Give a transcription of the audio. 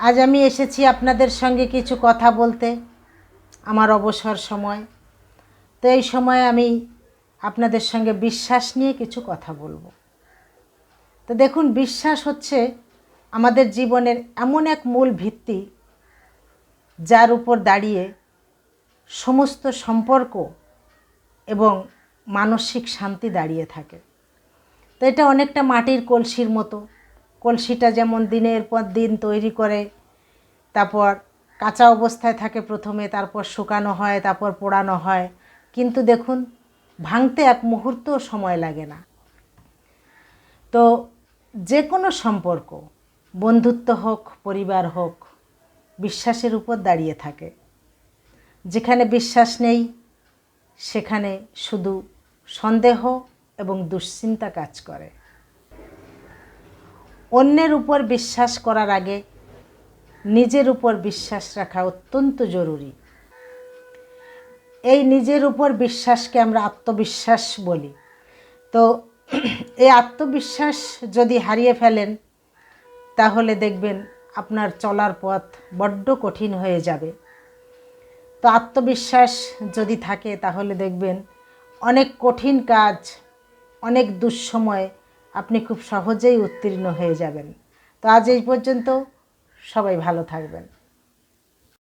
আজ আমি এসেছি আপনাদের সঙ্গে কিছু কথা বলতে, আমার অবসর সময়। তো এই সময় আমি আপনাদের সঙ্গে বিশ্বাস নিয়ে কিছু কথা বলবো। তো দেখুন, বিশ্বাস হচ্ছে আমাদের জীবনের এমন এক মূল ভিত্তি যার উপর দাঁড়িয়ে সমস্ত সম্পর্ক এবং মানসিক শান্তি দাঁড়িয়ে থাকে। তো এটা অনেকটা মাটির কলসির মতো। কলসিটা যেমন দিনের পর দিন তৈরি করে, তারপর কাঁচা অবস্থায় থাকে প্রথমে, তারপর শুকানো হয়, তারপর পোড়ানো হয়, কিন্তু দেখুন ভাঙতে এক মুহূর্তও সময় লাগে না। তো যে কোনো সম্পর্ক, বন্ধুত্ব হোক, পরিবার হোক, বিশ্বাসের উপর দাঁড়িয়ে থাকে। যেখানে বিশ্বাস নেই সেখানে শুধু সন্দেহ এবং দুশ্চিন্তা কাজ করে। অন্যের উপর বিশ্বাস করার আগে নিজের উপর বিশ্বাস রাখা অত্যন্ত জরুরি। এই নিজের উপর বিশ্বাসকে আমরা আত্মবিশ্বাস বলি। তো এই আত্মবিশ্বাস যদি হারিয়ে ফেলেন তাহলে দেখবেন আপনার চলার পথ বড্ড কঠিন হয়ে যাবে। তো আত্মবিশ্বাস যদি থাকে তাহলে দেখবেন অনেক কঠিন কাজ, অনেক দুঃসময় আপনি খুব সহজেই উত্তীর্ণ হয়ে যাবেন। তো আজ এই পর্যন্ত, সবাই ভালো থাকবেন।